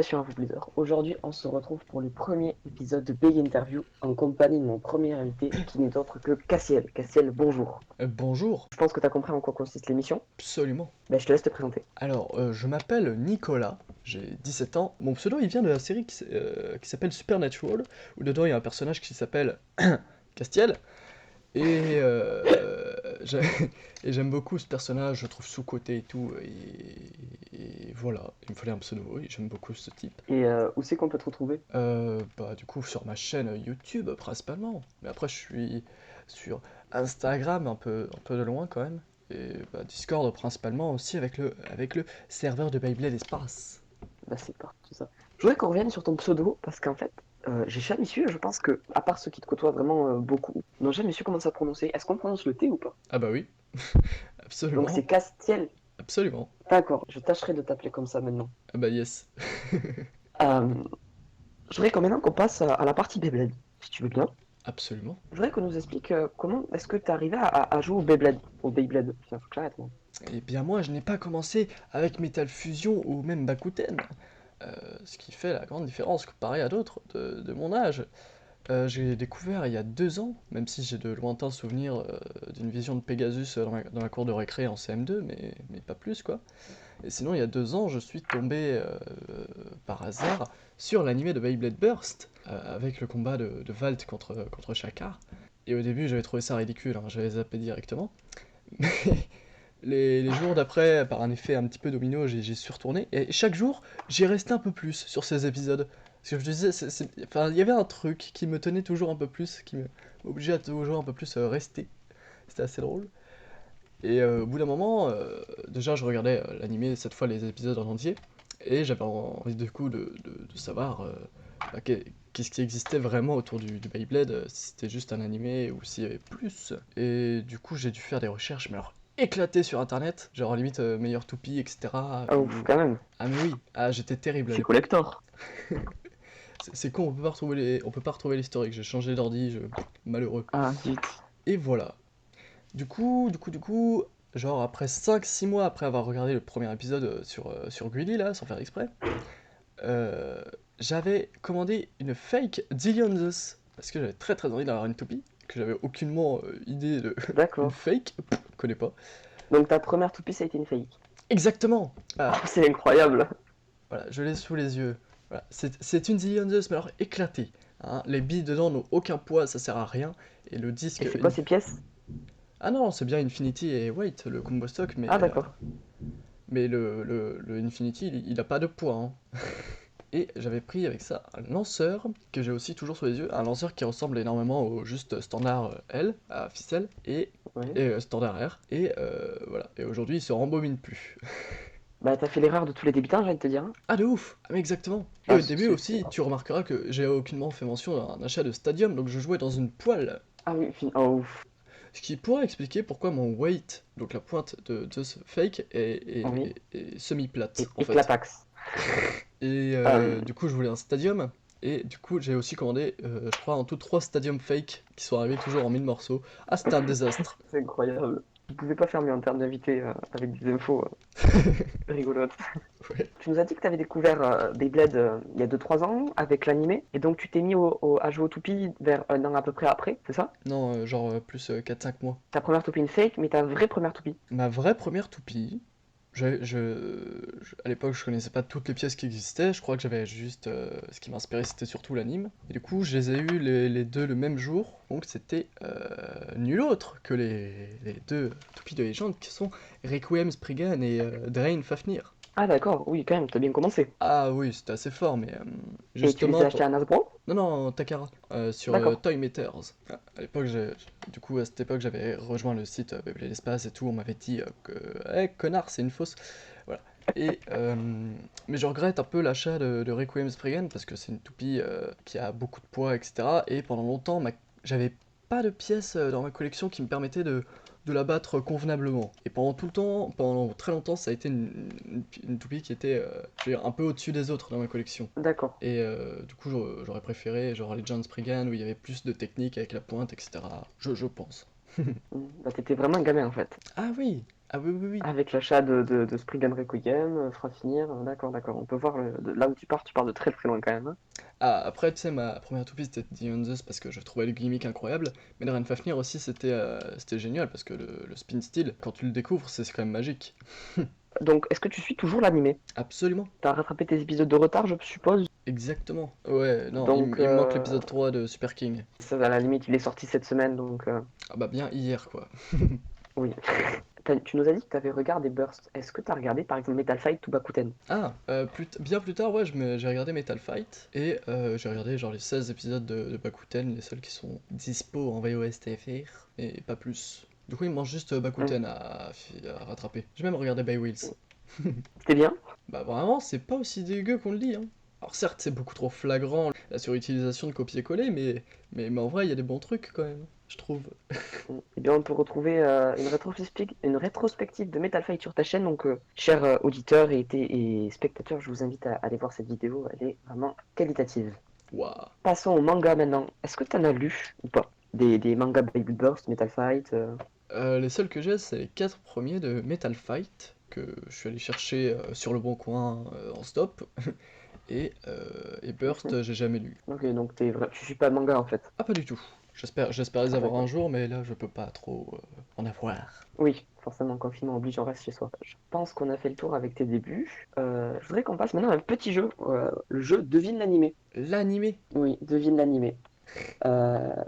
Salutations à vous Blizzard. Aujourd'hui, on se retrouve pour le premier épisode de Big Interview en compagnie de mon premier invité qui n'est autre que Cassiel. Cassiel, bonjour. Bonjour, Je pense que tu as compris en quoi consiste l'émission. absolument. Ben, je te laisse te présenter. Alors, je m'appelle Nicolas, j'ai 17 ans. Mon pseudo, il vient de la série qui s'appelle Supernatural, où dedans il y a un personnage qui s'appelle Castiel. Et, j'ai- et j'aime beaucoup ce personnage, je le trouve sous-coté et tout. Et voilà, il me fallait un pseudo, et j'aime beaucoup ce type. Et où c'est qu'on peut te retrouver? Bah, du coup, sur ma chaîne YouTube principalement. Mais après, je suis sur Instagram un peu de loin quand même. Et bah, Discord principalement aussi avec le serveur de Beyblade Espace. Ben, c'est parti ça. Je voudrais qu'on revienne sur ton pseudo parce qu'en fait, j'ai jamais su, je pense que, à part ceux qui te côtoient vraiment beaucoup, n'ont jamais su comment ça prononcer. Est-ce qu'on prononce le T ou pas? Ah bah oui, Donc absolument, c'est Castiel. absolument. D'accord, je tâcherai de t'appeler comme ça maintenant. Ah bah yes, Euh, je voudrais quand maintenant qu'on passe à la partie Beyblade, si tu veux bien. absolument. Je voudrais qu'on nous explique comment est-ce que tu es arrivé à jouer au Beyblade. Au Beyblade, tiens, faut que j'arrête moi. Eh bien moi, je n'ai pas commencé avec Metal Fusion ou même Bakuten. Ce qui fait la grande différence comparé à d'autres de mon âge. J'ai découvert il y a 2 ans, même si j'ai de lointains souvenirs d'une vision de Pegasus dans la cour de récré en CM2, mais pas plus quoi. Et sinon, il y a 2 ans, je suis tombé par hasard sur l'animé de Beyblade Burst, avec le combat de Valt contre Shaka. Et au début, j'avais trouvé ça ridicule, hein, j'avais zappé directement. Mais les jours d'après, par un effet un petit peu domino, j'y suis retourné, et chaque jour, j'y restais un peu plus sur ces épisodes. Parce que je me disais, enfin, il y avait un truc qui me tenait toujours un peu plus, qui m'obligeait à toujours un peu plus rester. C'était assez drôle. Et au bout d'un moment, déjà je regardais l'animé, cette fois les épisodes en entier, et j'avais envie du coup de savoir bah, qu'est-ce qui existait vraiment autour du Beyblade, si c'était juste un animé ou s'il y avait plus. Et du coup j'ai dû faire des recherches, mais alors éclatées sur internet, genre limite meilleur toupie, etc. Ah ouf, quand même. Ah mais oui, ah j'étais terrible à C'est l'époque. collector. C'est con, on peut pas retrouver l'historique, j'ai changé d'ordi, malheureux. Ah zut. Et voilà. Du coup, genre après 5-6 mois après avoir regardé le premier épisode sur Greedy, là, sans faire exprès, euh, j'avais commandé une fake Zillionzus, parce que j'avais très très envie d'avoir une toupie, que j'avais aucunement idée de une D'accord. fake, connais pas. Donc ta première toupie ça a été une fake. Exactement. Ah, c'est incroyable. Voilà, je l'ai sous les yeux. Voilà. C'est une Zillionzus, mais alors éclatée. Hein. Les billes dedans n'ont aucun poids, ça sert à rien. Et le Et disque... c'est quoi ces pièces? Ah non, c'est bien Infinity et Wait, le combo stock, Ah d'accord. mais le Infinity, il a pas de poids. Hein. Et j'avais pris avec ça un lanceur, que j'ai aussi toujours sous les yeux, un lanceur qui ressemble énormément au juste standard L, à ficelle, Ouais. et standard R, et voilà. Et aujourd'hui, il se rembobine plus. Bah t'as fait l'erreur de tous les débutants, j'ai envie de te dire, hein. Ah de ouf! Ah mais exactement! Et Ah, au début aussi, tu remarqueras que j'ai aucunement fait mention d'un achat de Stadium, donc je jouais dans une poêle. Ah oui, oh ouf. Ce qui pourrait expliquer pourquoi mon weight, donc la pointe de ce fake, Oui. est semi-plate, en Et fait. clapax. Et Euh, du coup, je voulais un stadium. Et du coup, j'ai aussi commandé, je crois, en tout 3 stadiums fake qui sont arrivés toujours en 1000 morceaux. Ah, c'était un désastre. c'est incroyable. Vous pouvez pas faire mieux en termes d'invités avec des infos rigolotes. Ouais. Tu nous as dit que tu avais découvert Beyblade il y a 2-3 ans avec l'animé, et donc tu t'es mis à jouer au toupie vers un an à peu près après, c'est ça? Non, genre plus 4-5 mois. Ta première toupie une fake, mais ta vraie première toupie. Ma vraie première toupie, à l'époque, je connaissais pas toutes les pièces qui existaient. Je crois que j'avais juste. Ce qui m'inspirait, c'était surtout l'anime. Et du coup, je les ai eu les deux le même jour. Donc, c'était nul autre que les deux toupies de légende qui sont Requiem Spriggan et Drain Fafnir. Ah d'accord, oui quand même, t'as bien commencé. Ah oui, c'était assez fort, mais Et tu les justement as achetés à Nasbro? Non, non, Takara, sur D'accord. Toy Meters. Ah, à l'époque, du coup, à cette époque, j'avais rejoint le site Beyblade Espace et tout, on m'avait dit que, eh, connard, c'est une fausse. Voilà. Et, mais je regrette un peu l'achat de Requiem Spriggan, parce que c'est une toupie qui a beaucoup de poids, etc. Et pendant longtemps, j'avais pas de pièces dans ma collection qui me permettaient de la battre convenablement. Et pendant tout le temps, pendant très longtemps, ça a été une toupie qui était je veux dire, un peu au-dessus des autres dans ma collection. D'accord. Et du coup, j'aurais préféré genre les John Spriggan où il y avait plus de technique avec la pointe, etc. Je pense. Bah t'étais vraiment un gamin en fait. Ah oui, Ah oui, oui, oui. Avec l'achat de Spriggan Requiem, fera finir. D'accord, d'accord. On peut voir là où tu pars de très très loin quand même, hein. Ah, après, tu sais, ma première toupie c'était Demon Zeus parce que je trouvais le gimmick incroyable, mais Darren Fafnir aussi c'était génial parce que le spin steel, quand tu le découvres, c'est quand même magique. Donc, est-ce que tu suis toujours l'animé? Absolument, T'as rattrapé tes épisodes de retard, je suppose. exactement. Ouais, non, Donc, il me manque l'épisode 3 de Super King. ça, à la limite, il est sorti cette semaine, donc Ah bah bien hier, quoi. oui. Tu nous as dit que tu avais regardé Burst. Est-ce que tu as regardé par exemple Metal Fight ou Bakuten? Ah, bien plus tard, ouais, j'ai regardé Metal Fight, et j'ai regardé genre les 16 épisodes de Bakuten, les seuls qui sont dispo en VOST FR, et pas plus. Du coup, il me manque juste Bakuten à rattraper. J'ai même regardé Bay Wheels. C'était bien? Bah vraiment, c'est pas aussi dégueu qu'on le dit, hein. Alors certes, c'est beaucoup trop flagrant, la surutilisation de copier-coller, mais en vrai, il y a des bons trucs quand même, je trouve. Eh bien, on peut retrouver une rétrospective de Metal Fight sur ta chaîne. Donc, chers auditeurs et spectateurs, je vous invite à aller voir cette vidéo. Elle est vraiment qualitative. Waouh. Passons au manga maintenant. Est-ce que tu en as lu ou pas? Des mangas Baby Burst, Metal Fight Les seuls que j'ai, c'est les 4 premiers de Metal Fight, que je suis allé chercher sur le bon coin en stop, et Burst, j'ai jamais lu. Ok, donc tu suis pas le manga en fait. Ah, pas du tout. J'espère les Ah, avoir un d'accord. jour, mais là, je peux pas trop en avoir. Oui, forcément, confinement oblige, on reste chez soi. Je pense qu'on a fait le tour avec tes débuts. Je voudrais qu'on passe maintenant à un petit jeu, le jeu Devine l'animé. L'animé. Oui, devine l'animé.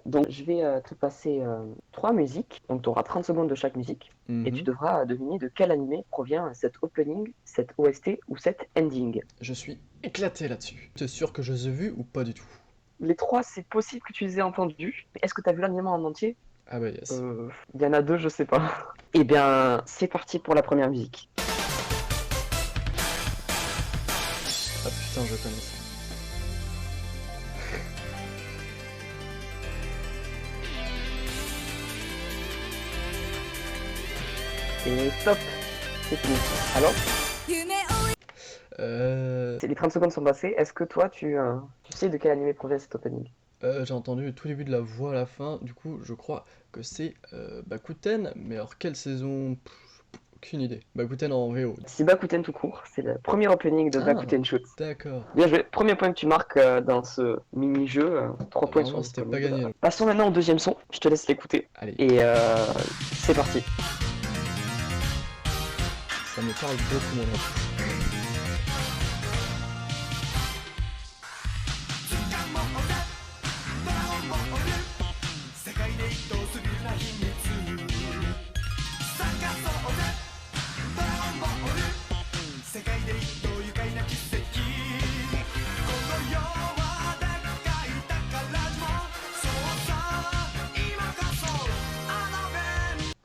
Donc, je vais te passer trois musiques. Donc, tu auras 30 secondes de chaque musique. Et tu Mhm. devras deviner de quel animé provient cet opening, cet OST ou cet ending. Je suis éclaté là-dessus. T'es sûr que je les ai vus ou pas du tout? Les trois, c'est possible que tu les aies entendus. Mais est-ce que tu as vu l'animé en entier? Ah bah yes. Il y en a deux, je sais pas. Eh bien, c'est parti pour la première musique. Ah putain, je connais ça. Et stop, c'est fini. Alors, Euh... les 30 secondes sont passées. Est-ce que toi, tu sais de quel animé provient cet opening? J'ai entendu le tout début de la voix à la fin, du coup je crois que c'est Bakuten, mais alors quelle saison? Aucune idée. Bakuten en VO. C'est Bakuten tout court. C'est le premier opening de Ah, Bakuten Shoot. d'accord. Bien joué. Premier point que tu marques dans ce mini-jeu. 3 points sur Normalement le c'était score. pas gagné. Donc. Passons maintenant au deuxième son. Je te laisse l'écouter. Allez, Et c'est parti. ça me parle beaucoup mon nom.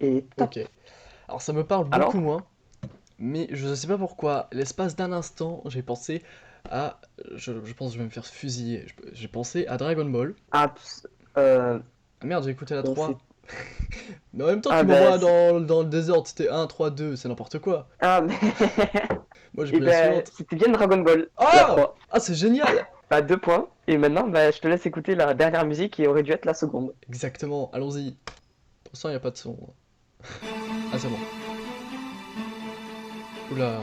Et top. Ok. Alors ça me parle beaucoup Alors, moins, mais je ne sais pas pourquoi, l'espace d'un instant, j'ai pensé à... Je pense que je vais me faire fusiller. J'ai pensé à Dragon Ball. ah, euh, Ah merde, j'ai écouté la on s'est... 3. Mais en même temps, Ah tu ben, m'envoies dans le désordre, c'était 1, 3, 2, c'est n'importe quoi. ah, mais... Moi j'ai Et pris la ben, suivante. c'était bien Dragon Ball, la Oh! 3. Ah, c'est génial! Bah, 2 points. Et maintenant, bah, je te laisse écouter la dernière musique qui aurait dû être la seconde. Exactement, allons-y. Pour l'instant, il n'y a pas de son. Ah, c'est bon. Oula.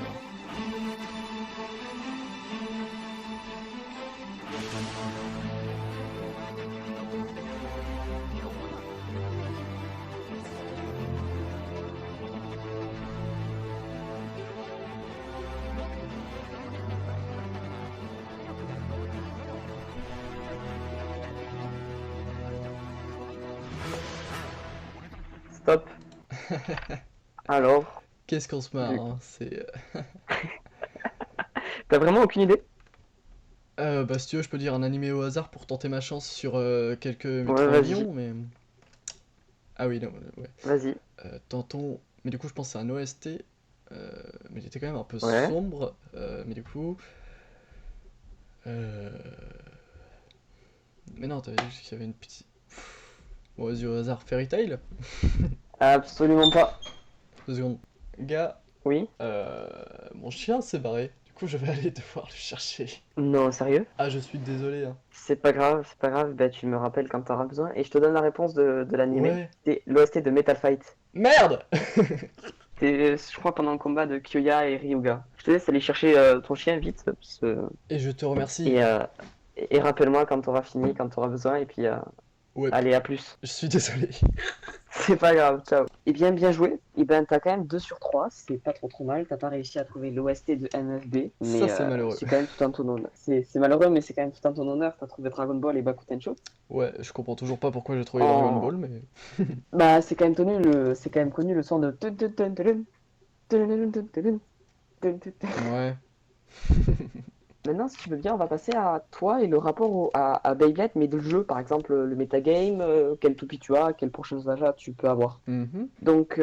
Stop. Alors, Qu'est-ce qu'on se marre, du- hein, c'est... t'as vraiment aucune idée? Bah, si tu veux, je peux dire un animé au hasard pour tenter ma chance sur quelques Ouais, vas-y, Metroidions, mais... Ah oui, non, ouais. vas-y. Tentons... Mais du coup, je pense que c'est un OST, mais il était quand même un peu Ouais. sombre, mais du coup... Euh... Mais non, t'avais dit qu'il y avait une petite... Bon, vas-y, au hasard, Fairy Tail? Absolument pas. 2 secondes. Gars, Oui? mon chien s'est barré. Du coup, je vais aller devoir le chercher. Non, sérieux? Ah, je suis désolé, hein. C'est pas grave, c'est pas grave. Bah, tu me rappelles quand t'auras besoin. Et je te donne la réponse de l'animé. Ouais. C'est l'OST de Metal Fight. Merde! C'était, je crois, pendant le combat de Kyoya et Ryuga. Je te laisse aller chercher ton chien vite. Et je te remercie. Et, euh, et rappelle-moi quand t'auras fini, quand t'auras besoin. Et puis, Ouais, allez, à plus. je suis désolé. C'est pas grave, ciao. Eh bien, bien joué. Eh ben, t'as quand même 2 sur 3, c'est pas trop mal. T'as pas réussi à trouver l'OST de MFB, Ça, mais c'est malheureux. c'est quand même tout en ton honneur. C'est malheureux, mais c'est quand même tout en ton honneur. T'as trouvé Dragon Ball et Bakuten Show. Ouais, je comprends toujours pas pourquoi j'ai trouvé Dragon En... Ball, mais... Bah, c'est quand même connu le son de... Ouais. Maintenant, si tu veux bien, on va passer à toi et le rapport à Beyblade, mais de jeu, par exemple le metagame, quel toupie tu as, quels prochains achats tu peux avoir. Mhm. Donc,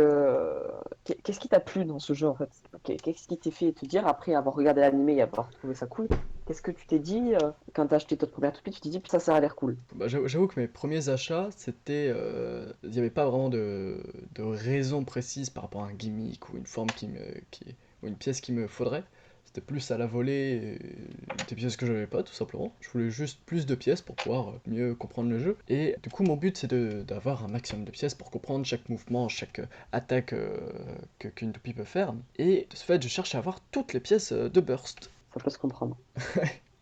qu'est-ce qui t'a plu dans ce jeu en fait? Qu'est-ce qui t'est fait te dire, après avoir regardé l'animé et avoir trouvé ça cool, qu'est-ce que tu t'es dit quand t'as acheté ta première toupie, tu t'es dit ça a l'air cool. Bah, j'avoue que mes premiers achats, c'était... Il n'y avait pas vraiment de raison précise par rapport à un gimmick ou une forme ou une pièce qu'il me faudrait. C'était plus à la volée des pièces que j'avais pas, tout simplement. Je voulais juste plus de pièces pour pouvoir mieux comprendre le jeu. Et du coup, mon but, c'est d'avoir un maximum de pièces pour comprendre chaque mouvement, chaque attaque qu'une toupie peut faire. Et de ce fait, je cherche à avoir toutes les pièces de Burst. Ça peut se comprendre.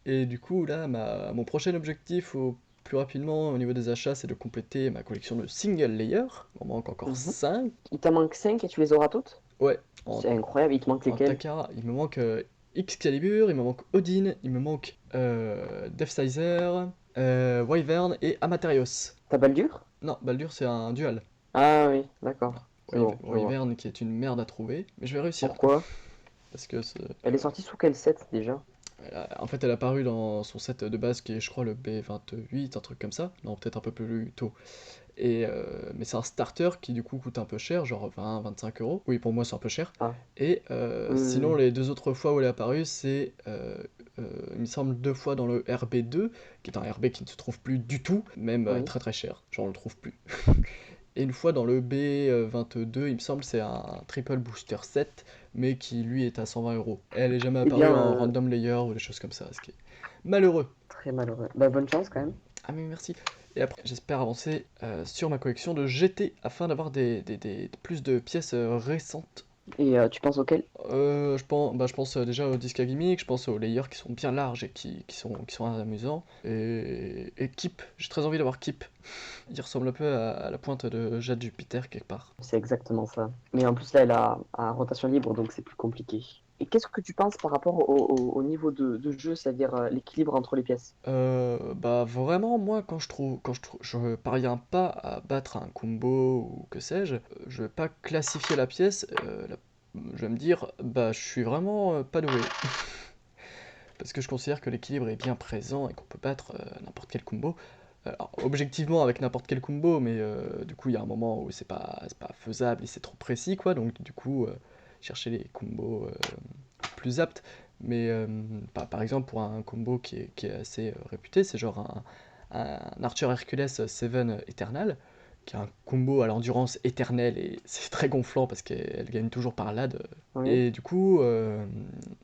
Et du coup, là, mon prochain objectif, au plus rapidement au niveau des achats, c'est de compléter ma collection de single layer. Il m'en manque encore Mhm. 5. Il t'en manque 5 et tu les auras toutes? Ouais, en, C'est incroyable, il te manque en lesquels? Takara, il me manque Excalibur, il me manque Odin, il me manque Death Sizer, Wyvern et Amaterios. T'as Baldur? Non, Baldur, c'est un dual. Ah oui, d'accord. C'est bon, je vois. Wyvern qui est une merde à trouver, mais je vais réussir. Pourquoi? Parce que Elle est sortie sous quel set déjà? en fait, elle est apparue dans son set de base qui est, je crois, le B28, un truc comme ça. Non, peut-être un peu plus tôt. Mais c'est un starter qui du coup coûte un peu cher, genre 20-25 euros. Oui, pour moi c'est un peu cher. Ah, Et oui, oui, sinon, oui. les deux autres fois où elle est apparue, c'est, il me semble, deux fois dans le RB2, qui est un RB qui ne se trouve plus du tout, même Oui. très très cher, genre on le trouve plus. Et une fois dans le B22, il me semble, c'est un triple booster set, mais qui lui est à 120 euros. Elle est jamais Eh apparue bien, en random layer ou des choses comme ça, ce qui est malheureux. très malheureux. Bah, bonne chance quand même. Ah mais merci. Et après, j'espère avancer sur ma collection de GT afin d'avoir plus de pièces récentes. Et tu penses auquel? Je pense déjà aux disques à gimmick, je pense aux layers qui sont bien larges et qui sont amusants. Et Kip, j'ai très envie d'avoir Kip. Il ressemble un peu à la pointe de Jade Jupiter quelque part. C'est exactement ça. Mais en plus, là, elle a à rotation libre, donc c'est plus compliqué. Et qu'est-ce que tu penses par rapport au niveau de jeu, c'est-à-dire l'équilibre entre les pièces? Bah vraiment moi je parviens pas à battre un combo ou que sais-je, je vais pas classifier la pièce, je vais me dire bah je suis vraiment pas doué. Parce que je considère que l'équilibre est bien présent et qu'on peut battre n'importe quel combo. Alors, objectivement avec n'importe quel combo, mais du coup il y a un moment où c'est pas faisable et c'est trop précis quoi, donc du coup chercher les combos plus aptes. Mais par exemple pour un combo qui est assez réputé, c'est genre un Archer Hercules 7 Eternal, qui a un combo à l'endurance éternelle et c'est très gonflant parce qu'elle gagne toujours par LAD. Oui. Et du coup,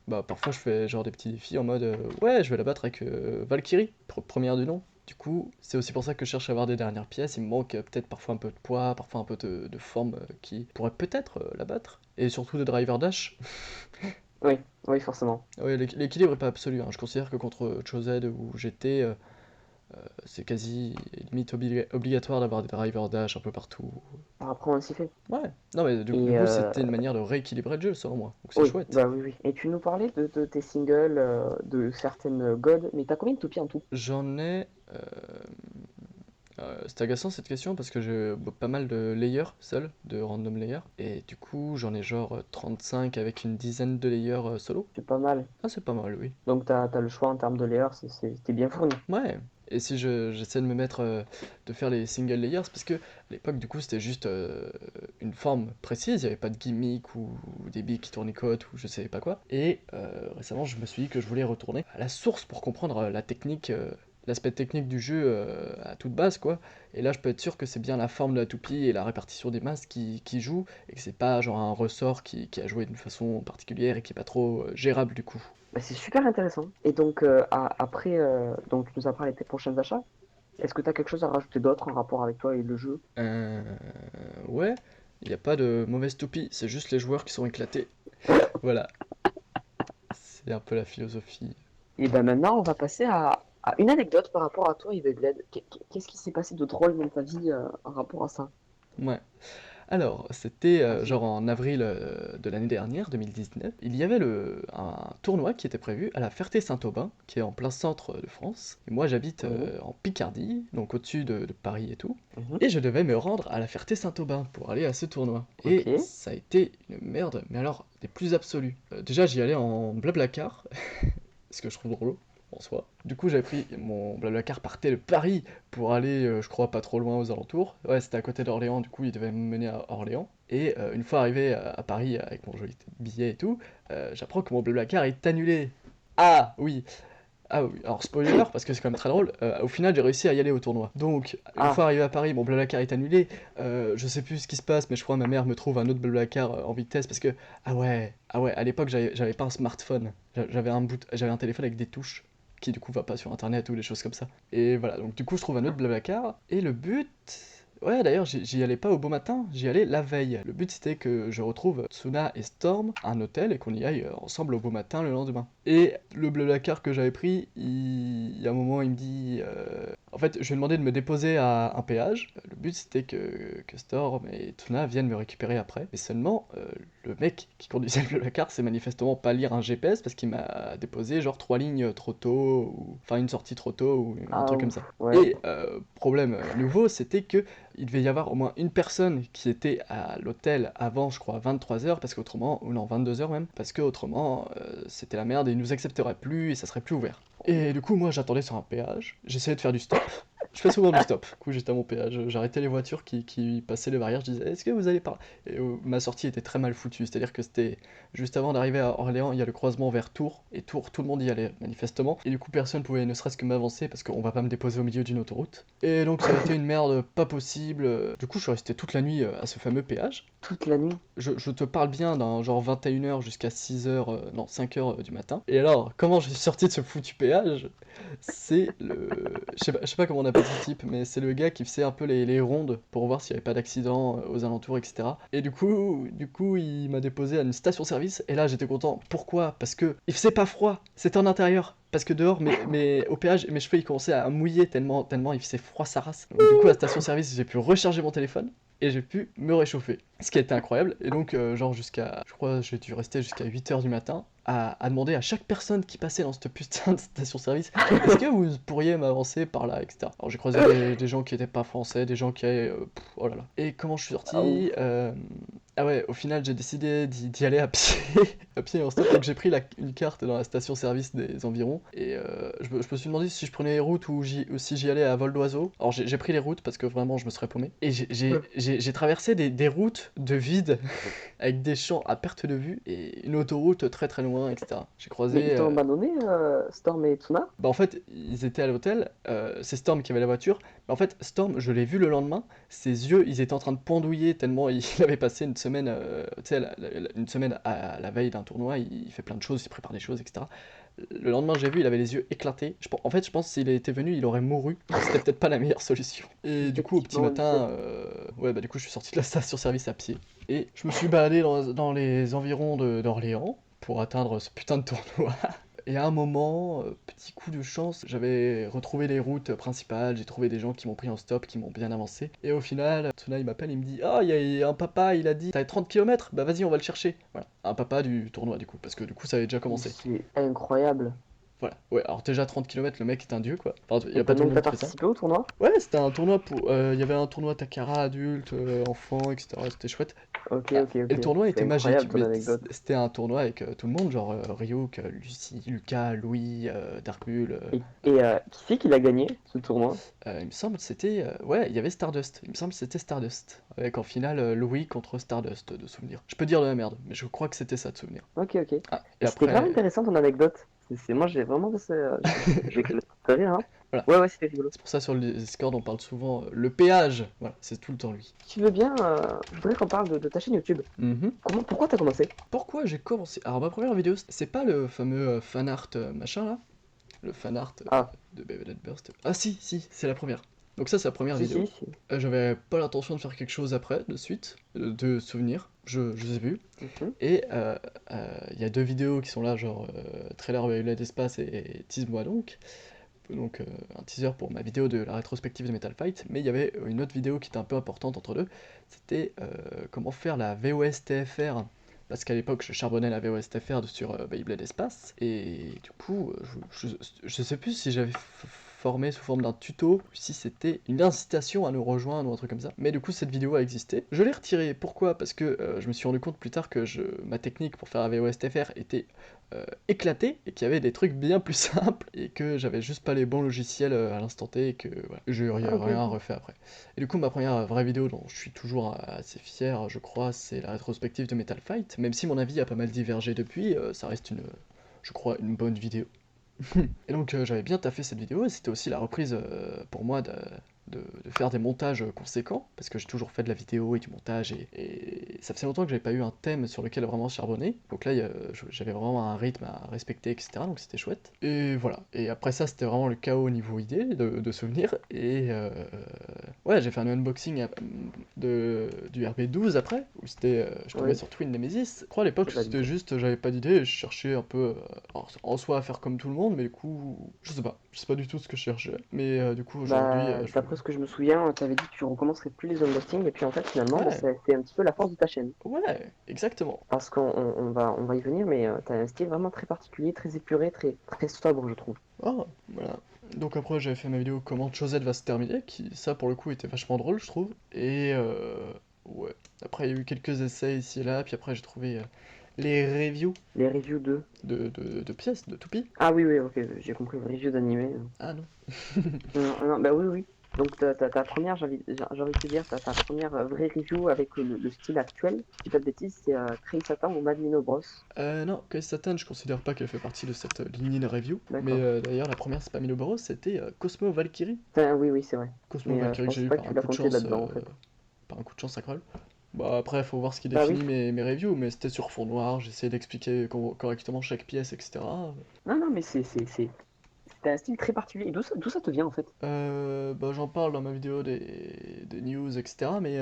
bah, parfois je fais genre des petits défis en mode ouais, je vais la battre avec Valkyrie, première du nom. Du coup, c'est aussi pour ça que je cherche à avoir des dernières pièces. Il me manque peut-être parfois un peu de poids, parfois un peu de forme qui pourrait peut-être la battre. Et surtout de driver dash. Oui, oui, forcément. Ouais, l'équilibre est pas absolu, hein. Je considère que contre Chose ou GT, c'est quasi limite obligatoire d'avoir des driver dash un peu partout. Après, on s'y fait. Ouais, non mais du Et coup c'était une manière de rééquilibrer le jeu selon moi, donc c'est oui, chouette. bah oui, oui. Et tu nous parlais de tes singles, de certaines gods, mais t'as combien de toupies en tout? J'en ai... c'est agaçant cette question parce que j'ai pas mal de layers seuls, de random layers, et du coup j'en ai genre 35 avec une dizaine de layers solo. C'est pas mal. Ah c'est pas mal, oui. Donc t'as le choix en termes de layers, t'es bien fourni. Ouais, et si j'essaie de me mettre, de faire les single layers, parce que à l'époque du coup c'était juste une forme précise, il n'y avait pas de gimmick ou des billes qui tournicotent ou je sais pas quoi. Et récemment je me suis dit que je voulais retourner à la source pour comprendre la technique, l'aspect technique du jeu à toute base quoi. Et là je peux être sûr que c'est bien la forme de la toupie et la répartition des masses qui jouent, et que c'est pas genre un ressort qui a joué d'une façon particulière et qui est pas trop gérable du coup. Bah, c'est super intéressant. Et donc après, donc tu nous as parlé de tes prochains achats. Est-ce que t'as quelque chose à rajouter d'autre en rapport avec toi et le jeu? Euh, ouais. Il n'y a pas de mauvaise toupie, c'est juste les joueurs qui sont éclatés. Voilà, c'est un peu la philosophie. Et ben maintenant, on va passer à une anecdote par rapport à toi, Yves Gled. Qu'est-ce qui s'est passé de drôle dans ta vie en rapport à ça? Ouais. Alors, c'était Vas-y. genre en avril de l'année dernière, 2019. Il y avait un tournoi qui était prévu à la Ferté-Saint-Aubin, qui est en plein centre de France. Et moi, j'habite Oui. en Picardie, donc au-dessus de Paris et tout. Mhm. Et je devais me rendre à la Ferté-Saint-Aubin pour aller à ce tournoi. Et Ok. ça a été une merde, mais alors des plus absolues. Déjà, j'y allais en blablacar, ce que je trouve drôle en soi. Du coup, j'avais pris mon blablacar partait de Paris pour aller, je crois, pas trop loin aux alentours. Ouais, c'était à côté d'Orléans, du coup, il devait me mener à Orléans. Et une fois arrivé à Paris avec mon joli billet et tout, j'apprends que mon blablacar est annulé. Ah oui, ah oui, alors spoiler, parce que c'est quand même très drôle, au final j'ai réussi à y aller au tournoi. Donc, une Ah, fois arrivé à Paris, mon blablacar est annulé, je sais plus ce qui se passe, mais je crois que ma mère me trouve un autre blablacar en vitesse, parce que, ah ouais, à l'époque j'avais pas un smartphone, j'avais un téléphone avec des touches, qui du coup va pas sur internet ou des choses comme ça. Et voilà, donc du coup je trouve un autre blablacar, et le but... Ouais, d'ailleurs, j'y allais pas au beau matin, j'y allais la veille. Le but c'était que je retrouve Tsuna et Storm à un hôtel et qu'on y aille ensemble au beau matin le lendemain. Et le blablacar que j'avais pris, il y a un moment, il me dit... En fait, je lui ai demandé de me déposer à un péage. Le but c'était que Storm et Tsuna viennent me récupérer après. Mais seulement, le mec qui conduisait le blablacar sait manifestement pas lire un GPS parce qu'il m'a déposé genre 3 lignes trop tôt, ou... enfin une sortie trop tôt ou un ah truc comme ouf, ça. ouais. Et problème nouveau, c'était que il devait y avoir au moins une personne qui était à l'hôtel avant, je crois, 23 h, parce qu'autrement, ou non, 22 h même, parce qu'autrement, c'était la merde et ils nous accepteraient plus et ça serait plus ouvert. Et du coup, moi, j'attendais sur un péage, j'essayais de faire du stop. Je fais souvent du stop. Du coup, j'étais à mon péage, j'arrêtais les voitures qui passaient les barrières, je disais, est-ce que vous allez par là? Et ma sortie était très mal foutue, c'est-à-dire que c'était juste avant d'arriver à Orléans, il y a le croisement vers Tours, et Tours, tout le monde y allait, manifestement. Et du coup, personne pouvait ne serait-ce que m'avancer parce qu'on va pas me déposer au milieu d'une autoroute. Et donc, ça a été une merde pas possible. Du coup, je suis resté toute la nuit à ce fameux péage. Toute la nuit. Je te parle bien d'un genre 21 h jusqu'à 6 h, non 5 h du matin. Et alors, comment je suis sorti de ce foutu péage? C'est le... je sais pas comment on appelle ce type, mais c'est le gars qui faisait un peu les rondes pour voir s'il y avait pas d'accident aux alentours, etc. Et du coup, il m'a déposé à une station-service, et là j'étais content. Pourquoi? Parce que il faisait pas froid, c'était en intérieur. Parce que dehors, mais au péage, mes cheveux ils commençaient à mouiller tellement il faisait froid sa race. Donc, du coup, à la station-service, j'ai pu recharger mon téléphone et j'ai pu me réchauffer. Ce qui a été incroyable. Et donc, genre, je crois, j'ai dû rester jusqu'à 8 h du matin à demander à chaque personne qui passait dans cette putain de station-service, est-ce que vous pourriez m'avancer par là, etc. Alors, j'ai croisé des gens qui étaient pas français, des gens qui avaient. Oh là là. Et comment je suis Ah ouf. sorti Ah ouais, au final, j'ai décidé d'y aller à pied, à pied en stop. Donc, j'ai pris une carte dans la station-service des environs. Et je me suis demandé si je prenais les routes ou si j'y allais à vol d'oiseau. Alors, j'ai pris les routes parce que vraiment, je me serais paumé. Et j'ai traversé des routes de vide avec des champs à perte de vue et une autoroute très très loin, etc. J'ai Mais ils croisé. t'ont abandonné, Storm et Tsuna? Bah en fait, ils étaient à l'hôtel, c'est Storm qui avait la voiture, mais en fait, Storm, je l'ai vu le lendemain, ses yeux, ils étaient en train de pendouiller tellement il avait passé une semaine, tu sais, une semaine à la veille d'un tournoi, il fait plein de choses, il prépare des choses, etc. Le lendemain, j'ai vu, il avait les yeux éclatés. En fait, je pense que s'il était venu, il aurait mouru. C'était peut-être pas la meilleure solution. Et du coup, au petit Effectivement, matin, ouais, bah du coup, je suis sorti de la station-service à pied. Et je me suis baladé dans les environs d'Orléans pour atteindre ce putain de tournoi. Et à un moment, petit coup de chance, j'avais retrouvé les routes principales, j'ai trouvé des gens qui m'ont pris en stop, qui m'ont bien avancé. Et au final, Tsuna il m'appelle, il me dit ah, il y a un papa, il a dit t'as 30 km, bah vas-y, on va le chercher. Voilà, un papa du tournoi du coup, parce que du coup ça avait déjà commencé. c'est incroyable. Voilà, ouais, alors déjà 30 km, le mec est un dieu quoi. Enfin, il y Et a pas t'as tout le même monde pas qui fait ça. participé au tournoi? Ouais, c'était un tournoi pour. Il y avait un tournoi Takara adulte, enfant, etc. C'était chouette. Ok, Ah, ok, et le ok. tournoi C'est était magique, incroyable ton mais anecdote. c'était un tournoi avec tout le monde, genre Ryuk, Lucie, Lucas, Louis, Darkbull. Et qui c'est qui l'a gagné, ce tournoi? Il me semble que c'était. Ouais, il y avait Stardust. Il me semble que c'était Stardust. Avec en finale Louis contre Stardust de souvenir. Je peux dire de la merde, mais je crois que c'était ça de souvenir. Ok, ok. Ah, et Et c'était grave après. intéressant ton anecdote. Moi, j'ai vraiment laissé. Je vais éclater de rire, hein. Voilà. Ouais, ouais, c'était rigolo. C'est pour ça sur le Discord on parle souvent le péage. Voilà, c'est tout le temps lui. Si tu veux bien, je voudrais qu'on parle de ta chaîne YouTube. Mhm. Pourquoi t'as commencé? Pourquoi j'ai commencé? Alors ma première vidéo, c'est pas le fameux fanart machin là? Le fanart Ah, de Baby Burst. Ah si, c'est la première. Donc ça, c'est la première Si, vidéo. si, si. J'avais pas l'intention de faire quelque chose après, de suite, de souvenir, je sais plus. Mhm. Et il y a deux vidéos qui sont là, genre trailer Violet d'espace et tease-moi donc un teaser pour ma vidéo de la rétrospective de Metal Fight, mais il y avait une autre vidéo qui était un peu importante entre deux, c'était comment faire la VOS TFR, parce qu'à l'époque je charbonnais la VOS TFR sur Beyblade Espace, et du coup je sais plus si j'avais formé sous forme d'un tuto, ou si c'était une incitation à nous rejoindre ou un truc comme ça, mais du coup cette vidéo a existé. Je l'ai retirée, pourquoi? Parce que je me suis rendu compte plus tard que ma technique pour faire la VOS TFR était éclaté et qu'il y avait des trucs bien plus simples et que j'avais juste pas les bons logiciels à l'instant T et que voilà, j'ai Ah, ok, rien ok. refait après. Et du coup, ma première vraie vidéo dont je suis toujours assez fier, je crois, c'est la rétrospective de Metal Fight. Même si mon avis a pas mal divergé depuis, ça reste je crois, une bonne vidéo. Et donc j'avais bien taffé cette vidéo et c'était aussi la reprise pour moi de faire des montages conséquents, parce que j'ai toujours fait de la vidéo et du montage, et ça faisait longtemps que j'avais pas eu un thème sur lequel vraiment charbonner, donc là j'avais vraiment un rythme à respecter, etc., donc c'était chouette. Et voilà, et après ça c'était vraiment le chaos au niveau idée, de souvenirs, et ouais, j'ai fait un unboxing du RB12 après, où je tombais Oui, sur Twin Nemesis. Je crois à l'époque c'est pas c'était juste, j'avais pas d'idée, et je cherchais un peu, alors, en soi à faire comme tout le monde, mais du coup, je sais pas du tout ce que je cherchais, mais du coup aujourd'hui, Bah, d'après ce que je me souviens, tu avais dit que tu recommencerais plus les unboxings, et puis en fait, finalement, bah, ouais, c'est un petit peu la force de ta chaîne. ouais, exactement. Parce on va y venir, mais tu as un style vraiment très particulier, très épuré, très sobre, je trouve. Ah, voilà. Donc après j'avais fait ma vidéo comment Chosette va se terminer, qui ça pour le coup était vachement drôle je trouve, et ouais. Après il y a eu quelques essais ici et là, puis après j'ai trouvé les reviews Les reviews de... de pièces, de toupies. Ah oui, oui, ok, j'ai compris, les reviews d'animé. Ah non. Non, non, bah oui, oui. Donc ta première, j'ai envie de te dire, ta première vraie review avec le style actuel, si je dis pas de bêtises, c'est Crazy Satan ou Mad Mino Bros. Non, Kai Satan, je considère pas qu'elle fait partie de cette lignée de review, mais D'accord. d'ailleurs la première c'est pas Miloboros, c'était Cosmo Valkyrie. Enfin, oui, oui, c'est vrai. Cosmo Mais je Valkyrie que j'ai pensais eu pas que tu l'as compté là-dedans, en fait. par un coup de chance incroyable. Bah après, faut voir ce qui Bah oui. définit mes reviews, mais c'était sur fond noir, j'essayais d'expliquer correctement chaque pièce, etc. Non, non, mais c'est un style très particulier. D'où ça te vient, en fait? Bah, j'en parle dans ma vidéo des news, etc. Mais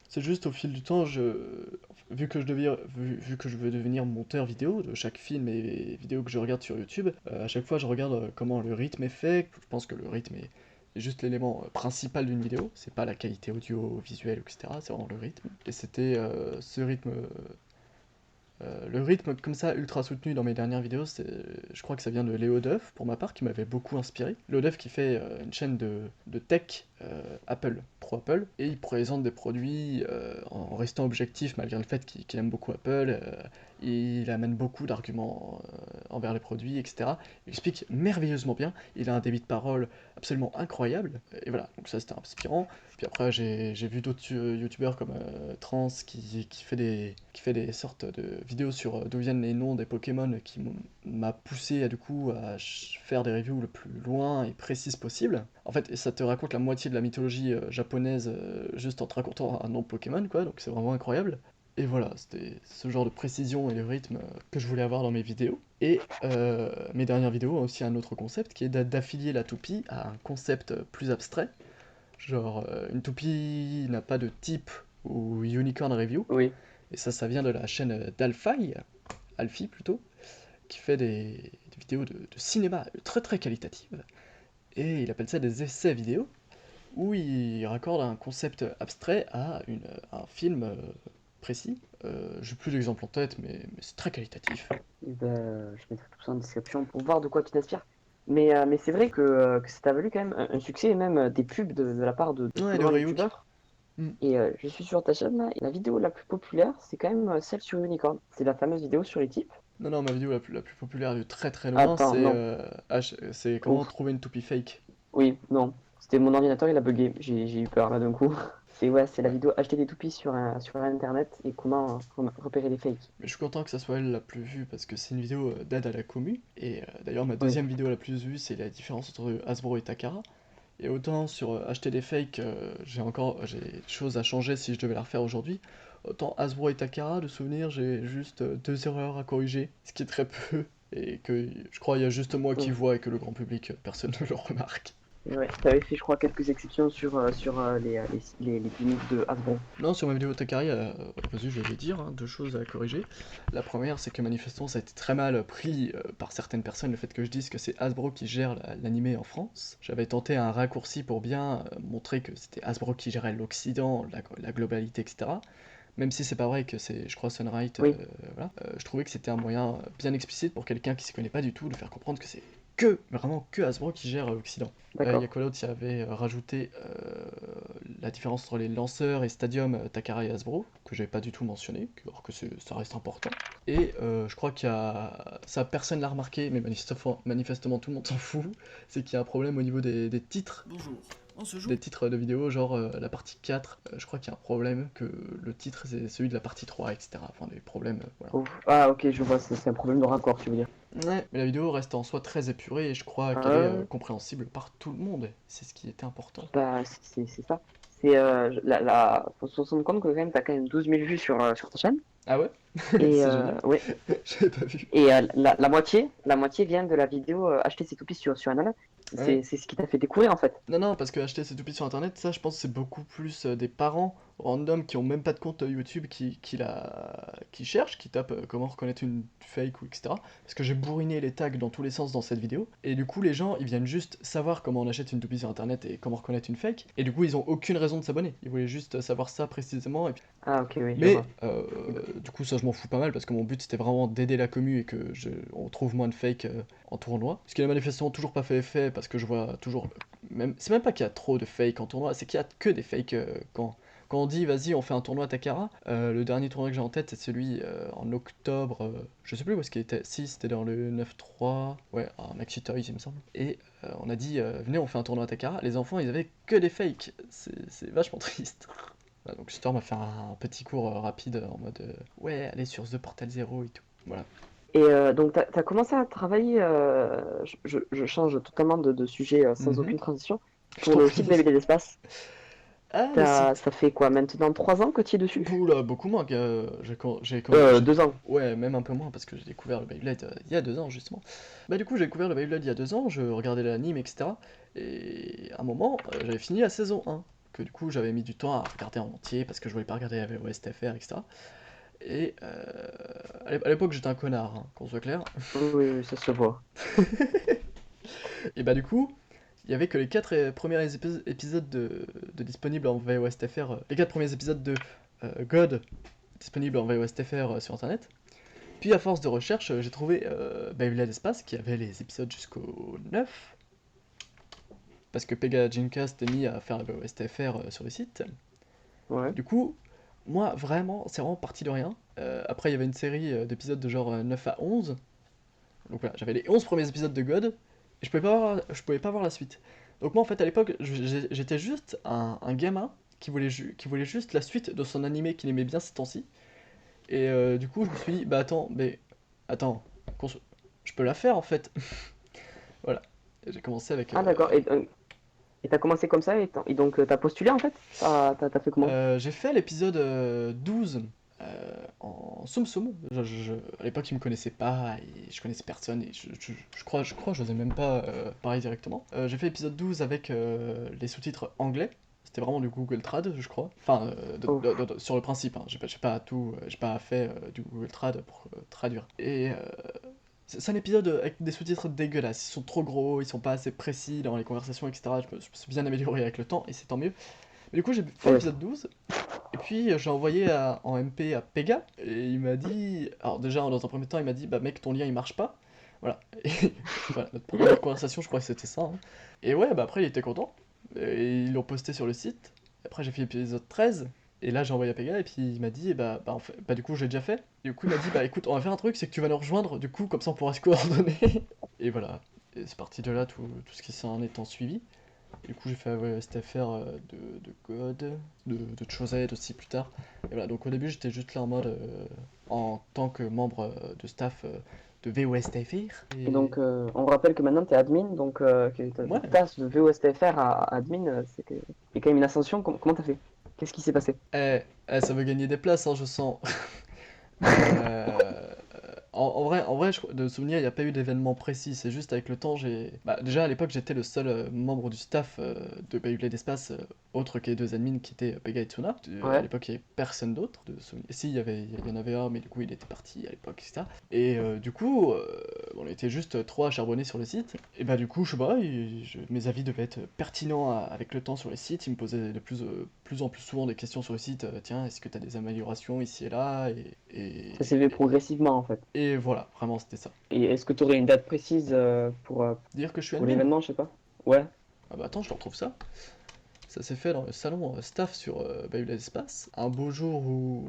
c'est juste au fil du temps, vu que je veux devenir monteur vidéo de chaque film et vidéo que je regarde sur YouTube, à chaque fois je regarde comment le rythme est fait. Je pense que le rythme est juste l'élément principal d'une vidéo, c'est pas la qualité audio, visuelle, etc. C'est vraiment le rythme. Et c'était ce rythme le rythme comme ça ultra soutenu dans mes dernières vidéos, je crois que ça vient de Léo Duff pour ma part qui m'avait beaucoup inspiré. Léo Duff qui fait une chaîne de tech Apple, pro Apple, et il présente des produits en restant objectif malgré le fait qu'il aime beaucoup Apple. Il amène beaucoup d'arguments envers les produits, etc. Il explique merveilleusement bien. Il a un débit de parole absolument incroyable. Et voilà, donc ça c'était inspirant. Puis après, j'ai vu d'autres youtubeurs comme Trans qui fait des sortes de vidéos sur d'où viennent les noms des Pokémon qui m'a poussé du coup à faire des reviews le plus loin et précises possible. En fait, ça te raconte la moitié de la mythologie japonaise juste en te racontant un nom Pokémon, quoi, donc c'est vraiment incroyable. Et voilà, c'était ce genre de précision et de rythme que je voulais avoir dans mes vidéos. Et mes dernières vidéos ont aussi un autre concept qui est d'affilier la toupie à un concept plus abstrait. Genre, une toupie n'a pas de type ou unicorn review. Oui. Et ça vient de la chaîne d'Alfie, Alfie plutôt, qui fait des vidéos de cinéma très très qualitatives. Et il appelle ça des essais vidéo, où il raccorde un concept abstrait à un film précis. J'ai plus d'exemples en tête, mais c'est très qualitatif. Et ben, je mettrai tout ça en description pour voir de quoi tu t'inspires. Mais c'est vrai que ça t'a valu quand même un succès et même des pubs de la part de Ouais, plus de grands Ryuk. youtubeurs. Hmm. Et je suis sur ta chaîne là, et la vidéo la plus populaire, c'est quand même celle sur Unicorn. C'est la fameuse vidéo sur les types. Non, non, ma vidéo la plus populaire de très très loin, Attends, non. c'est comment Ouf. trouver une toupie fake. Oui, non. C'était mon ordinateur, il a bugué. J'ai eu peur là d'un coup. C'est ouais, c'est la Ouais. vidéo acheter des toupies sur internet et comment repérer les fakes. Mais je suis content que ça soit elle la plus vue parce que c'est une vidéo d'aide à la commu. Et d'ailleurs, ma Oui. deuxième vidéo la plus vue, c'est la différence entre Hasbro et Takara. Et autant sur acheter des fakes, j'ai des choses à changer si je devais la refaire aujourd'hui. Autant Hasbro et Takara, de souvenir, j'ai juste deux erreurs à corriger, ce qui est très peu. Et que je crois qu'il y a juste moi qui Oui. vois et que le grand public, personne ne le remarque. Ouais, t'avais fait, je crois, quelques exceptions sur les gimmicks de Hasbro. Non, sur ma vidéo Takari, vas-y, je vais dire, hein, deux choses à corriger. La première, c'est que manifestement, ça a été très mal pris par certaines personnes, le fait que je dise que c'est Hasbro qui gère l'animé en France. J'avais tenté un raccourci pour bien montrer que c'était Hasbro qui gérait l'Occident, la globalité, etc. Même si c'est pas vrai que c'est, je crois, Sunlight, Oui, voilà. Je trouvais que c'était un moyen bien explicite pour quelqu'un qui s'y connaît pas du tout, de faire comprendre que c'est vraiment que Hasbro qui gère l'Occident. d'accord. Yakolot y avait rajouté la différence entre les lanceurs et Stadium Takara et Hasbro, que j'avais pas du tout mentionné, alors que ça reste important. Et je crois qu'il y a... Ça, personne l'a remarqué, mais manifestement tout le monde s'en fout, c'est qu'il y a un problème au niveau des titres. Bonjour. Des titres de vidéos, genre la partie 4, je crois qu'il y a un problème, que le titre c'est celui de la partie 3, etc. Enfin, des problèmes, voilà. Ouf. Ah, ok, je vois, c'est un problème de raccord, tu veux dire. Ouais, mais la vidéo reste en soi très épurée et je crois qu'elle est Ah, compréhensible par tout le monde. C'est ce qui était important. bah, c'est ça. Faut se rendre compte que quand même, t'as quand même 12 000 vues sur ta chaîne. Ah ouais? Et C'est génial. ouais. J'avais pas vu. Et la moitié vient de la vidéo acheter ses toupies sur Anana. Ouais. C'est ce qui t'a fait découvrir en fait. Non, non, parce que acheter ses toupies sur internet, ça je pense que c'est beaucoup plus des parents random qui ont même pas de compte YouTube qui cherchent, qui tapent comment reconnaître une fake ou etc. Parce que j'ai bourriné les tags dans tous les sens dans cette vidéo. Et du coup, les gens ils viennent juste savoir comment on achète une toupie sur internet et comment reconnaître une fake. Et du coup, ils ont aucune raison de s'abonner. Ils voulaient juste savoir ça précisément. Et puis... Ah, ok, oui, je Mais vois. du coup, ça je m'en fous pas mal parce que mon but c'était vraiment d'aider la commu et que on trouve moins de fake en tournoi. Ce qui n'a manifestement toujours pas fait effet parce que je vois toujours même, c'est même pas qu'il y a trop de fakes en tournoi, c'est qu'il y a que des fakes quand on dit vas-y on fait un tournoi Takara. Le dernier tournoi que j'ai en tête c'est celui en octobre, je sais plus où est-ce qu'il était, si c'était dans le 9-3, ouais, à Maxi Toys il me semble. Et on a dit venez on fait un tournoi Takara, les enfants ils avaient que des fakes, c'est vachement triste. Voilà, donc Sister m'a fait un petit cours rapide en mode ouais allez sur The Portal Zero et tout. Voilà. Et donc, t'as commencé à travailler, je change totalement de sujet sans Mhm. aucune transition, Je pour t'en le site prie. Bébé des Espaces. Ah le site. Ça fait quoi maintenant 3 ans que tu es dessus? Oula, beaucoup moins que j'ai 2 ans. ouais, même un peu moins parce que j'ai découvert le Beyblade il y a 2 ans justement. Bah du coup j'ai découvert le Beyblade il y a 2 ans, je regardais l'anime etc. Et à un moment j'avais fini la saison 1, que du coup j'avais mis du temps à regarder en entier parce que je voulais pas regarder la VOSTFR etc. Et à l'époque j'étais un connard, hein, qu'on soit clair. Oui, oui, ça se voit. Et bah du coup il y avait que les 4 premiers épisodes de disponibles en VOSTFR, les 4 premiers épisodes de God disponibles en VOSTFR sur internet. Puis à force de recherche, j'ai trouvé Beyblade Espace qui avait les épisodes jusqu'au 9, parce que Pega Gincast est mis à faire la VOSTFR sur le site. Ouais. Du coup, moi vraiment, c'est vraiment parti de rien. Après, il y avait une série d'épisodes de genre 9 à 11. Donc voilà, j'avais les 11 premiers épisodes de God, et je pouvais pas voir la suite. Donc moi en fait à l'époque, j'étais juste un gamin qui voulait juste la suite de son animé qu'il aimait bien ces temps-ci. Et du coup, je me suis dit, bah attends, je peux la faire en fait. Voilà. Et j'ai commencé avec. Ah, d'accord. Et t'as commencé comme ça, et donc t'as postulé en fait? T'as fait comment? J'ai fait l'épisode 12 en Soum Soum. À l'époque, ils me connaissaient pas et je connaissais personne et je crois, je n'osais même pas parler directement. J'ai fait l'épisode 12 avec les sous-titres anglais. C'était vraiment du Google Trad, je crois. Enfin, Oh. sur le principe, hein. J'ai pas fait du Google Trad pour traduire. Et c'est un épisode avec des sous-titres dégueulasses. Ils sont trop gros, ils sont pas assez précis dans les conversations, etc. Je me suis bien amélioré avec le temps et c'est tant mieux. Mais du coup, j'ai fait Ouais. l'épisode 12 et puis j'ai envoyé en MP à Pega et il m'a dit. Alors, déjà, dans un premier temps, il m'a dit bah mec, ton lien il marche pas. Voilà. Et voilà, notre première conversation, je crois que c'était ça, hein. Et ouais, bah après, il était content. Et ils l'ont posté sur le site. Après, j'ai fait l'épisode 13. Et là, j'ai envoyé à Pega et puis il m'a dit, en fait, du coup, j'ai déjà fait. Du coup, il m'a dit, bah écoute, on va faire un truc, c'est que tu vas nous rejoindre, du coup, comme ça on pourra se coordonner. Et voilà. Et c'est parti de là, tout ce qui s'en est en suivi. Du coup, j'ai fait ouais, STFR de God, de Chosed aussi plus tard. Et voilà, donc au début, j'étais juste là en mode en tant que membre de staff de VOSTFR. Et Et donc, on rappelle que maintenant tu es admin, donc que tu ouais, passes de VOSTFR à admin, c'est quand même une ascension. Comment t'as fait? Qu'est-ce qui s'est passé? ça veut gagner des places, hein, je sens. Mais en vrai, en vrai, de souvenir, il n'y a pas eu d'événement précis. C'est juste avec le temps, j'ai. Bah, déjà, à l'époque, j'étais le seul membre du staff de Beyblade Espace, autre que les deux admins qui étaient Pega et Tsuna. À Ouais. l'époque, il n'y avait personne d'autre de souvenir. Si, il y en avait un, mais du coup, il était parti à l'époque, etc. Et du coup, on était juste trois à charbonner sur le site. Et bah, du coup, je sais pas, mes avis devaient être pertinents avec le temps sur les sites. Ils me posaient de plus en plus souvent des questions sur le site. Tiens, est-ce que tu as des améliorations ici et là? Ça s'est fait progressivement en fait. Et voilà, vraiment, c'était ça. Et est-ce que tu aurais une date précise Dire que je suis pour admin? l'événement, je sais pas? Ouais. Ah bah attends, je te retrouve ça. Ça s'est fait dans le salon staff sur Beyblade Espace. Un beau jour où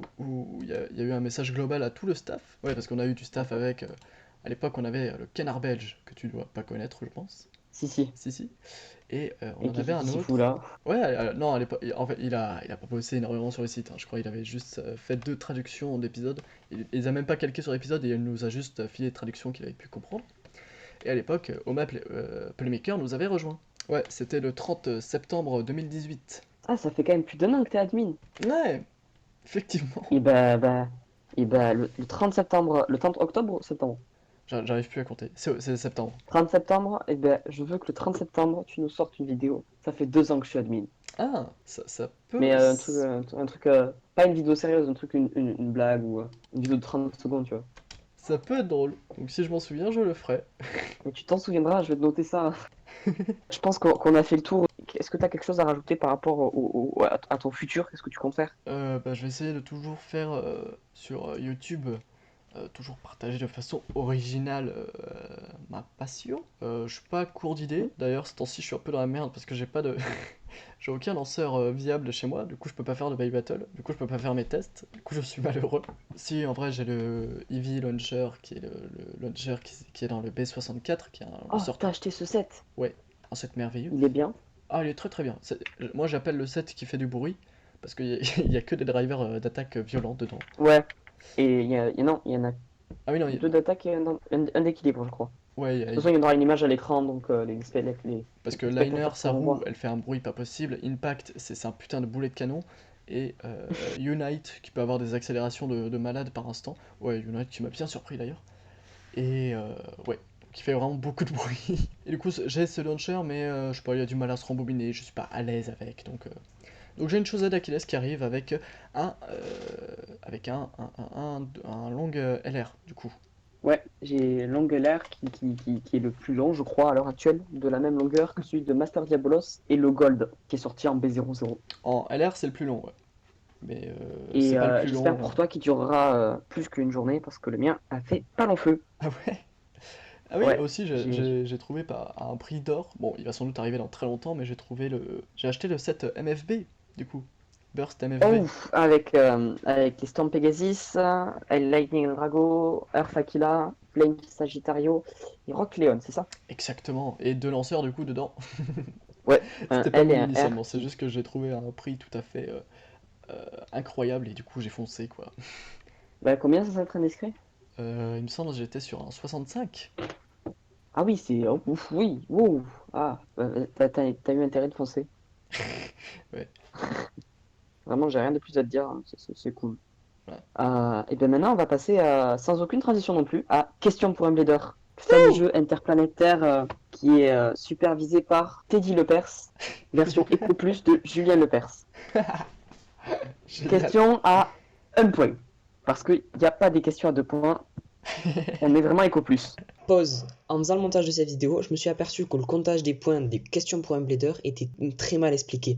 il y a eu un message global à tout le staff. Ouais, parce qu'on a eu du staff avec. À l'époque, on avait le canard belge, que tu dois pas connaître, je pense. Si, si. Si, si. Et on Et en avait qu'est-ce un qu'il s'y fout autre. là? Ouais, non, à l'époque, en fait, il a pas bossé énormément sur le site, hein. Je crois qu'il avait juste fait 2 traductions d'épisodes. Il a même pas calqué sur l'épisode et il nous a juste filé des traductions qu'il avait pu comprendre. Et à l'époque, Oma Playmaker nous avait rejoint. Ouais, c'était le 30 septembre 2018. Ah, ça fait quand même plus d'un an que t'es admin. Ouais, effectivement. Et le 30 septembre, le 30 octobre ou septembre? J'arrive plus à compter. C'est septembre. 30 septembre, et ben je veux que le 30 septembre, tu nous sortes une vidéo. Ça fait 2 ans que je suis admin. Ah, ça peut. Mais un truc pas une vidéo sérieuse, un truc, une blague ou une vidéo de 30 secondes, tu vois. Ça peut être drôle. Donc si je m'en souviens, je le ferai. Et tu t'en souviendras, je vais te noter ça. Je pense qu'on a fait le tour. Est-ce que tu as quelque chose à rajouter par rapport à ton futur? Qu'est-ce que tu comptes faire? Bah, je vais essayer de toujours faire sur YouTube, toujours partager de façon originale ma passion. Je suis pas court d'idées. D'ailleurs, ce temps-ci, je suis un peu dans la merde parce que j'ai pas de. J'ai aucun lanceur viable chez moi, du coup je peux pas faire de Bay Battle, du coup je peux pas faire mes tests, du coup je suis malheureux. Si en vrai j'ai le Eevee Launcher qui est le launcher qui est dans le B64, qui est un Oh, lanceur t'as acheté ce set. ouais, un set merveilleux. Il est bien. Ah il est très très bien. Moi j'appelle le set qui fait du bruit, parce qu'il y, il y a que des drivers d'attaque violentes dedans. Ouais. Et non, il y en a Ah oui non, deux d'attaque et un d'équilibre, je crois. ouais, De toute façon, il y aura une image à l'écran, donc parce que les Liner, spectateurs sa pourront roue, voir. elle fait un bruit pas possible. Impact, c'est un putain de boulet de canon. Et Unite, qui peut avoir des accélérations de malade par instant. Ouais, Unite qui m'a bien surpris d'ailleurs. Et ouais, qui fait vraiment beaucoup de bruit. Et du coup, j'ai ce launcher, mais je sais pas, il y a du mal à se rembobiner, je suis pas à l'aise avec. Donc j'ai une chose d'Achilles qui arrive avec un, un long LR, du coup. Ouais, j'ai Longelair qui est le plus long, je crois, à l'heure actuelle, de la même longueur que celui de Master Diabolos et le Gold, qui est sorti en B00. En LR, c'est le plus long, ouais. Mais c'est Et pas le plus j'espère long. pour toi qu'il durera plus qu'une journée, parce que le mien a fait pas long feu. Ah ouais? Ah oui, Ouais, aussi j'ai trouvé à un prix d'or, bon il va sans doute arriver dans très longtemps, mais j'ai acheté le set MFB du coup, Burst MFB. Oh, avec les Storm Pegasus, Lightning Drago, Earth Aquila, Flame Sagittario et Rock Leon, c'est ça? Exactement, et deux lanceurs du coup dedans. Ouais, un C'était pas L et voulu un R initialement, c'est qui... juste que j'ai trouvé un prix tout à fait incroyable et du coup j'ai foncé quoi. Bah, combien ça s'est indiscret? Il me semble que j'étais sur un 65. Ah oui, c'est... Oh, ouf, oui, wow. Ah, t'as eu intérêt de foncer. Ouais, Vraiment, j'ai rien de plus à te dire, hein. C'est cool. voilà. Et bien maintenant, on va passer, sans aucune transition non plus, à Question pour un Blader. Fameux jeu interplanétaire qui est supervisé par Teddy Lepers, version Eco Plus de Julien Lepers. Génial. Question à un point. Parce qu'il n'y a pas des questions à 2 points, on est vraiment Eco Plus. Pause. En faisant le montage de cette vidéo, je me suis aperçu que le comptage des points des questions pour un blader était très mal expliqué.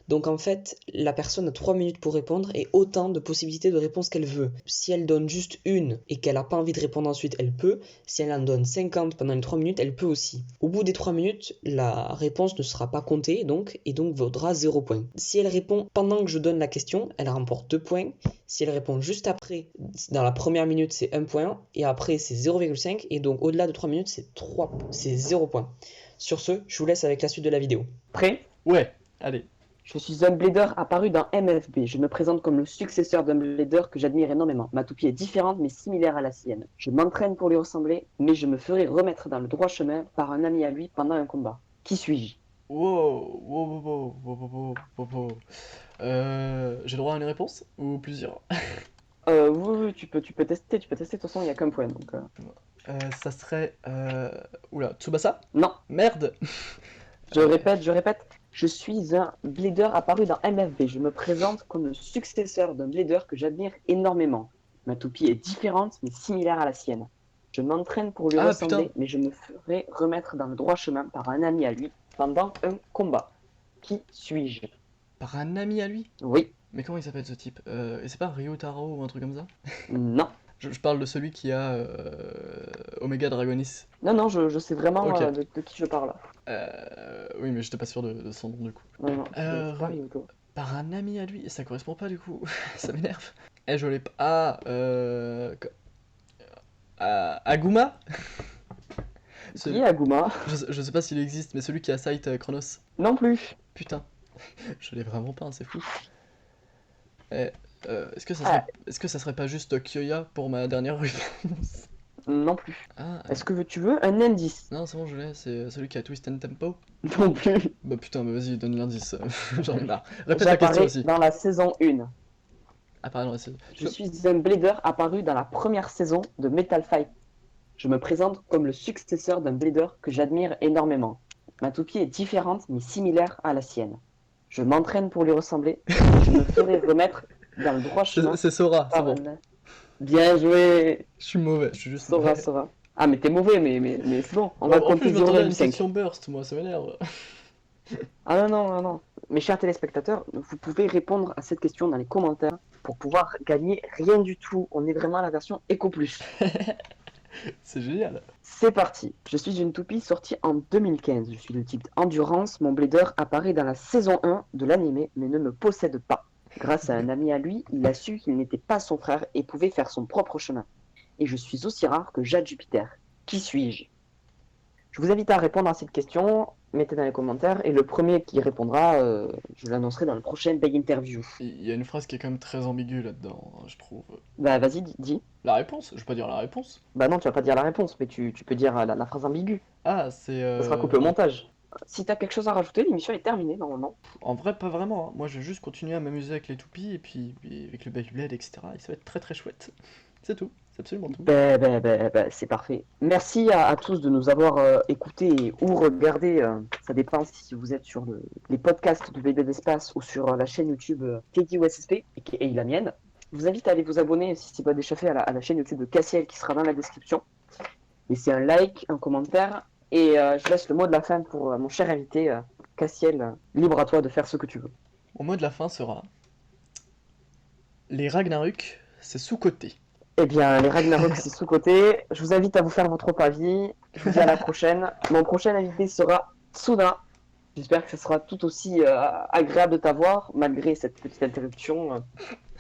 Donc en fait, la personne a 3 minutes pour répondre et autant de possibilités de réponse qu'elle veut. Si elle donne juste une et qu'elle n'a pas envie de répondre ensuite, elle peut. Si elle en donne 50 pendant les 3 minutes, elle peut aussi. Au bout des 3 minutes, la réponse ne sera pas comptée et donc vaudra 0 point. Si elle répond pendant que je donne la question, elle remporte 2 points. Si elle répond juste après, dans la première minute, c'est 1 point et après c'est 0,5 et donc au-delà de 3 minutes, c'est 0 point. Sur ce, je vous laisse avec la suite de la vidéo. Prêt? Ouais, allez. Je suis un blader apparu dans MFB. Je me présente comme le successeur d'un blader que j'admire énormément. Ma toupie est différente mais similaire à la sienne. Je m'entraîne pour lui ressembler, mais je me ferai remettre dans le droit chemin par un ami à lui pendant un combat. Qui suis-je? Wow, wow, wow, wow, wow, wow, wow, wow. J'ai le droit à une réponse ou plusieurs? Oui, oui, tu peux tester, de toute façon, il n'y a qu'un point. Donc, Ça serait... Oula, Tsubasa? Non, Merde! je répète, je suis un blader apparu dans MFB. Je me présente comme le successeur d'un blader que j'admire énormément. Ma toupie est différente, mais similaire à la sienne. Je m'entraîne pour lui Ah putain! ressembler, mais je me ferai remettre dans le droit chemin par un ami à lui pendant un combat. Qui suis-je? Par un ami à lui? Oui, Mais comment il s'appelle ce type? Et c'est pas Ryotaro ou un truc comme ça? non. Je parle de celui qui a Omega Dragonis. Non, non, je sais vraiment Ok. de qui je parle. Oui, mais j'étais pas sûr de son nom du coup. Non, non, c'est pas Ru- Ryuto. Par un ami à lui, et ça correspond pas du coup. Ça m'énerve. Eh, je l'ai pas. Ah, Aguma? Qui est Aguma? Je sais pas s'il existe, mais celui qui a Sight Chronos. Non plus. Putain, je l'ai vraiment pas, hein, c'est fou. Eh, Ah, est-ce que ça serait pas juste Kyoya pour ma dernière réponse? non plus. Ah, Est-ce que tu veux un indice? non, c'est bon, je l'ai, c'est celui qui a Twist and Tempo. Non plus. Bah putain, mais vas-y, donne l'indice, j'en ai marre. Répète la question J'apparais aussi. dans la saison 1. Ah, pardon, c'est... Je suis un blader apparu dans la première saison de Metal Fight. Je me présente comme le successeur d'un blader que j'admire énormément. Ma toupie est différente mais similaire à la sienne. Je m'entraîne pour lui ressembler. Je me ferai remettre dans le droit chemin C'est Sora, c'est par bon. un... Bien joué, Je suis mauvais, je suis juste Sora, mauvais. Sora. Ah mais t'es mauvais, mais c'est bon. On va En compter plus, je 0 m'attendais à du une 5. question burst, moi, ça m'énerve. Ah non, non, non, non. Mes chers téléspectateurs, vous pouvez répondre à cette question dans les commentaires pour pouvoir gagner rien du tout. On est vraiment à la version Eco Plus. C'est génial. C'est parti. Je suis une toupie sortie en 2015. Je suis de type Endurance. Mon blader apparaît dans la saison 1 de l'anime, mais ne me possède pas. Grâce à un ami à lui, il a su qu'il n'était pas son frère et pouvait faire son propre chemin. Et je suis aussi rare que Jade Jupiter. Qui suis-je? Je vous invite à répondre à cette question. Mettez dans les commentaires et le premier qui répondra, je l'annoncerai dans le prochain Big Interview. Il y a une phrase qui est quand même très ambiguë là-dedans, hein, je trouve. Bah vas-y, dis. La réponse? Je vais pas dire la réponse. Bah non, tu vas pas dire la réponse, mais tu peux dire la phrase ambiguë. Ah, c'est... Ça sera coupé au montage. Si t'as quelque chose à rajouter, l'émission est terminée normalement. En vrai, pas vraiment, hein. Moi, je vais juste continuer à m'amuser avec les toupies, et puis avec le Beyblade, etc. Et ça va être très très chouette. C'est tout, c'est absolument tout. C'est parfait. Merci à tous de nous avoir écoutés et ou regardés. Ça dépend si vous êtes sur les podcasts de BD d'Espace ou sur la chaîne YouTube KDOSSP et la mienne. Je vous invite à aller vous abonner si ce n'est pas déjà fait à la chaîne YouTube de Cassiel qui sera dans la description. Laissez un like, un commentaire et je laisse le mot de la fin pour mon cher invité Cassiel. Libre à toi de faire ce que tu veux. Au mot de la fin sera... Les Ragnarok, c'est sous-coté. Eh bien, les Ragnarok, c'est sous-côté. Je vous invite à vous faire votre propre avis. Je vous dis à la prochaine. Mon prochain invité sera Tsuna. J'espère que ce sera tout aussi agréable de t'avoir, malgré cette petite interruption.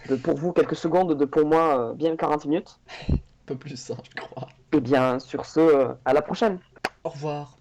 De pour vous, quelques secondes, de pour moi, bien 40 minutes. Pas plus, hein, je crois. Eh bien, sur ce, à la prochaine. Au revoir.